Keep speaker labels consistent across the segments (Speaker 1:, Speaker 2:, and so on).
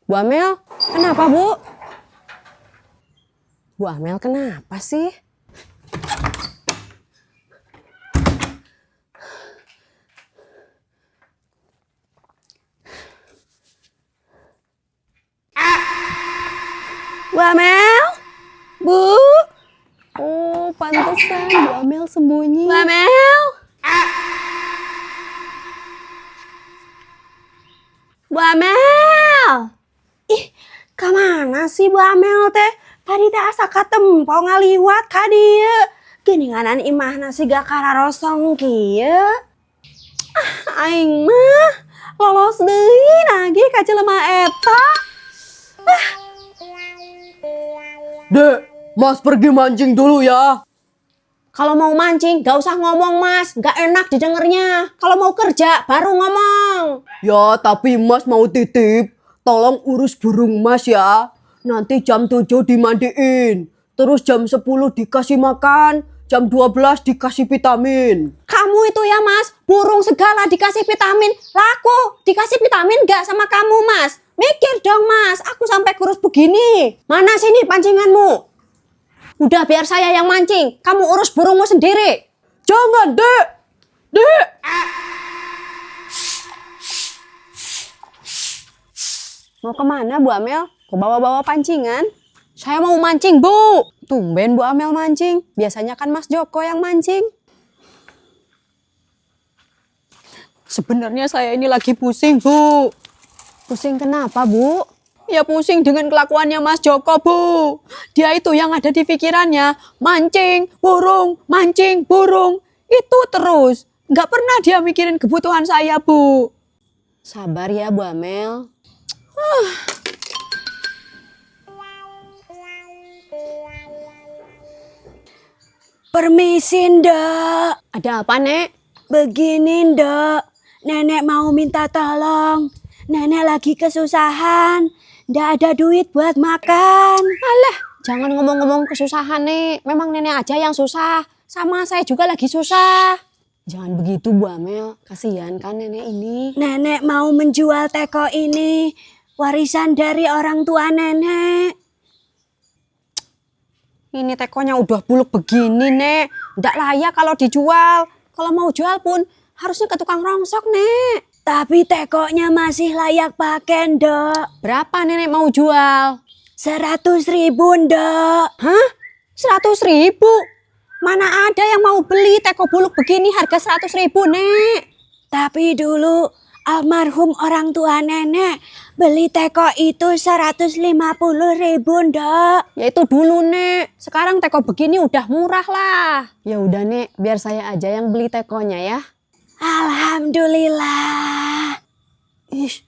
Speaker 1: Bu Amel, kenapa Bu? Bu Amel kenapa sih? Bu Amel? Bu? Oh, pantesan Bu Amel sembunyi. Bu Amel? Bu Amel? Ih, kemana sih Bu Amel teh? Tadi teh asa ketemu ngaliwat ka dieu. Geninganan imahna siga kararosong kieu. Aing mah lolos deui nagih ka jelema eta.
Speaker 2: Dek, Mas pergi mancing dulu ya.
Speaker 1: Kalau mau mancing gak usah ngomong Mas, gak enak didengarnya. Kalau mau kerja baru ngomong.
Speaker 2: Ya, tapi Mas mau titip. Tolong urus burung Mas ya. Nanti jam 7 dimandiin. Terus jam 10 dikasih makan. Jam 12 dikasih vitamin.
Speaker 1: Kamu itu ya Mas, burung segala dikasih vitamin. Laku, dikasih vitamin gak sama kamu Mas? Mikir dong Mas, aku sampai kurus begini. Mana sini pancinganmu? Udah biar saya yang mancing, kamu urus burungmu sendiri.
Speaker 2: Jangan, Dek. Dek.
Speaker 1: Mau kemana Bu Amel? Kok bawa-bawa pancingan? Saya mau mancing Bu. Tumben Bu Amel mancing. Biasanya kan Mas Joko yang mancing.
Speaker 2: Sebenarnya saya ini lagi pusing, Bu.
Speaker 1: Pusing kenapa Bu?
Speaker 2: Ya pusing dengan kelakuannya Mas Joko, Bu. Dia itu yang ada di pikirannya, mancing, burung. Itu terus. Nggak pernah dia mikirin kebutuhan saya, Bu.
Speaker 1: Sabar ya Bu Amel.
Speaker 3: Permisi, Ndak.
Speaker 1: Ada apa Nek?
Speaker 3: Begini, Ndak. Nenek mau minta tolong. Nenek lagi kesusahan. Ndak ada duit buat makan.
Speaker 1: Alah, jangan ngomong-ngomong kesusahan Nek. Memang nenek aja yang susah. Sama saya juga lagi susah. Jangan begitu Bu Amel. Kasihan kan nenek ini.
Speaker 3: Nenek mau menjual teko ini. Warisan dari orang tua nenek.
Speaker 1: Ini tekonya udah buluk begini Nek. Nggak layak kalau dijual. Kalau mau jual pun harusnya ke tukang rongsok Nek.
Speaker 3: Tapi tekonya masih layak pakai, Ndak.
Speaker 1: Berapa nenek mau jual?
Speaker 3: 100.000, Ndak.
Speaker 1: Hah? 100.000? Mana ada yang mau beli teko buluk begini harga 100.000 Nek?
Speaker 3: Tapi dulu almarhum orang tua nenek beli teko itu 150.000, Ndak.
Speaker 1: Ya itu dulu Nek. Sekarang teko begini udah murah lah. Ya udah Nek, biar saya aja yang beli tekonya ya.
Speaker 3: Alhamdulillah.
Speaker 1: Ih,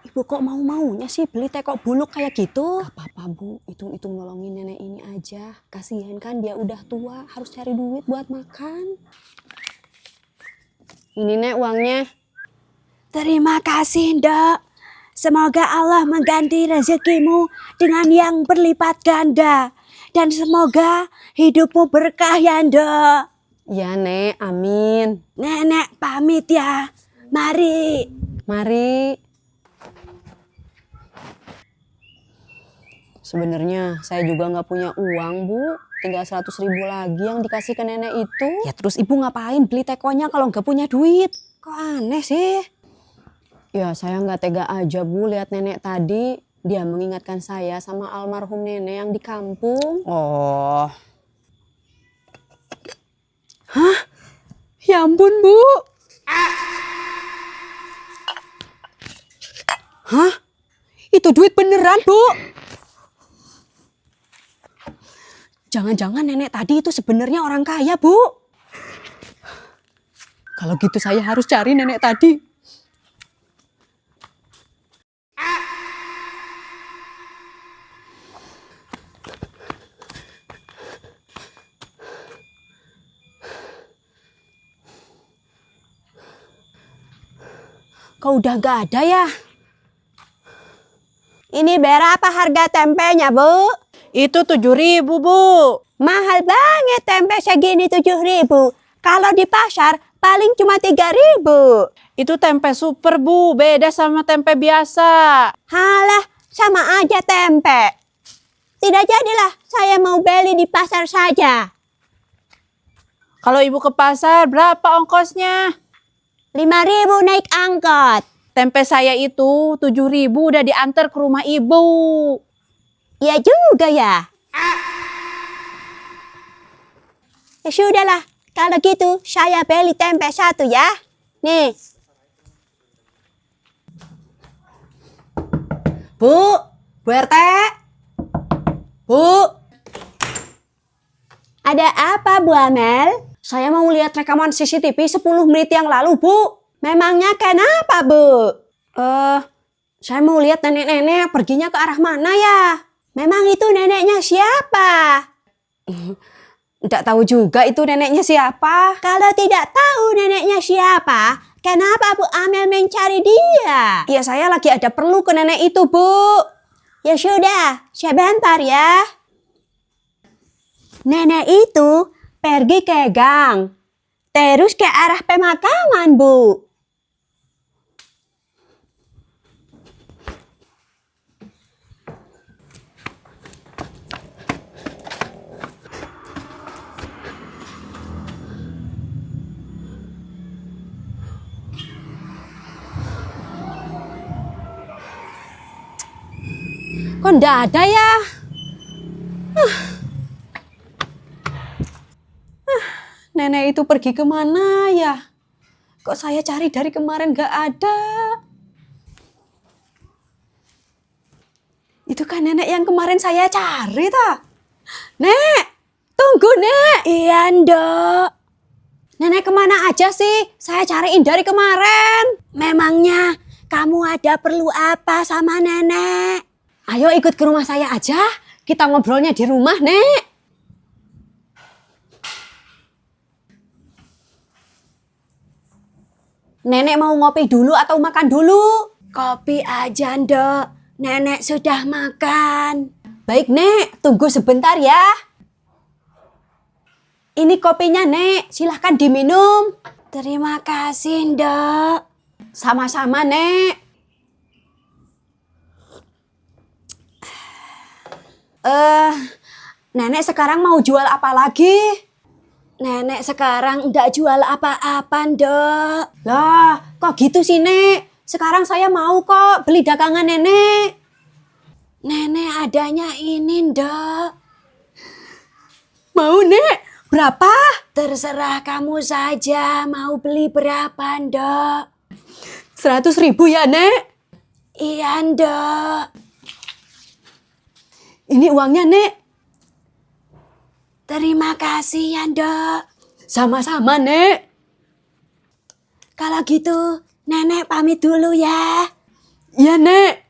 Speaker 1: Ibu kok mau-maunya sih beli teko buluk kayak gitu? Gak apa-apa Bu, itu nolongin nenek ini aja. Kasihan kan dia udah tua, harus cari duit buat makan. Ini Nek uangnya.
Speaker 3: Terima kasih, Ndak. Semoga Allah mengganti rezekimu dengan yang berlipat ganda. Dan semoga hidupmu berkah ya, Ndak.
Speaker 1: Ya Nek, amin.
Speaker 3: Nenek pamit ya. Mari.
Speaker 1: Mari. Sebenarnya saya juga nggak punya uang Bu. Tinggal 100.000 lagi yang dikasih ke nenek itu. Ya terus Ibu ngapain beli tekonya kalau nggak punya duit? Kok aneh sih? Ya saya nggak tega aja Bu lihat nenek tadi. Dia mengingatkan saya sama almarhum nenek yang di kampung.
Speaker 2: Oh. Hah? Ya ampun, Bu. Hah? Itu duit beneran, Bu? Jangan-jangan nenek tadi itu sebenarnya orang kaya, Bu. Kalau gitu saya harus cari nenek tadi.
Speaker 1: Kok udah nggak ada ya? Ini berapa harga tempenya Bu?
Speaker 3: Itu 7.000, Bu.
Speaker 1: Mahal banget tempe segini 7.000. Kalau di pasar paling cuma 3.000.
Speaker 3: Itu tempe super, Bu. Beda sama tempe biasa.
Speaker 1: Halah, sama aja tempe. Tidak jadilah, saya mau beli di pasar saja.
Speaker 4: Kalau ibu ke pasar, berapa ongkosnya?
Speaker 1: 5.000 naik angkot.
Speaker 4: Tempe saya itu 7.000 udah diantar ke rumah ibu.
Speaker 1: Ya juga ya. Ya sudahlah, kalau gitu saya beli tempe 1 ya. Nih.
Speaker 2: Bu RT. Bu,
Speaker 1: Ada apa Bu Amel?
Speaker 2: saya mau lihat rekaman CCTV 10 menit yang lalu, Bu.
Speaker 1: Memangnya kenapa Bu?
Speaker 2: Saya mau lihat nenek-nenek perginya ke arah mana ya?
Speaker 1: Memang itu neneknya siapa?
Speaker 2: Nggak tahu juga itu neneknya siapa.
Speaker 1: Kalau tidak tahu neneknya siapa, kenapa Bu Amel mencari dia?
Speaker 2: Ya saya lagi ada perlu ke nenek itu, Bu.
Speaker 1: Ya sudah, sebentar ya. Nenek itu pergi ke gang, terus ke arah pemakaman, Bu.
Speaker 2: Kok nggak ada ya? Nenek itu pergi kemana ya? Kok saya cari dari kemarin nggak ada? Itu kan nenek yang kemarin saya cari, ta? Nek, tunggu, Nek.
Speaker 3: Iya, Ndok.
Speaker 2: Nenek kemana aja sih? Saya cariin dari kemarin.
Speaker 3: Memangnya kamu ada perlu apa sama nenek?
Speaker 2: Ayo ikut ke rumah saya aja. Kita ngobrolnya di rumah, Nek. Nenek mau ngopi dulu atau makan dulu?
Speaker 3: Kopi aja, Ndok. Nenek sudah makan.
Speaker 2: Baik, Nek. Tunggu sebentar ya. Ini kopinya, Nek. Silahkan diminum.
Speaker 3: Terima kasih, Ndok.
Speaker 2: Sama-sama, Nek. Nenek sekarang mau jual apa lagi?
Speaker 3: Nenek sekarang ndak jual apa-apa, Ndok.
Speaker 2: Lah, kok gitu sih, Nek? Sekarang saya mau kok beli dagangan nenek.
Speaker 3: Nenek adanya ini, Ndok.
Speaker 2: Mau, Nek? Berapa?
Speaker 3: Terserah kamu saja mau beli berapa, Ndok.
Speaker 2: 100.000 ya, Nek?
Speaker 3: Iya, Ndok.
Speaker 2: Ini uangnya, Nek.
Speaker 3: Terima kasih ya, Ndok.
Speaker 2: Sama-sama, Nek.
Speaker 3: Kalau gitu, Nenek pamit dulu ya.
Speaker 2: Iya, Nek.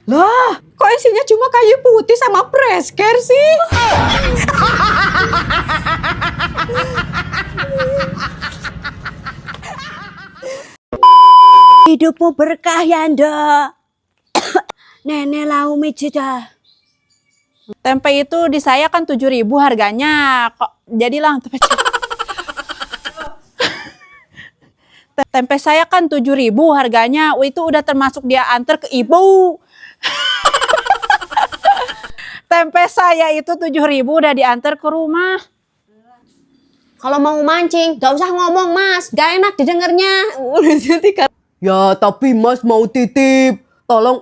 Speaker 2: Lah, kok isinya cuma kayu putih sama presker sih?
Speaker 3: Hidupmu berkah ya, Ndok. Nenek lau mijita.
Speaker 4: Tempe itu di saya kan 7.000 harganya. Kok jadilah tempe saya kan 7.000 harganya. Itu udah termasuk dia antar ke ibu. Tempe saya itu 7.000 udah diantar ke rumah.
Speaker 2: Kalau mau mancing, gak usah ngomong, Mas. Gak enak didengarnya. Ya, tapi Mas mau titip. Tolong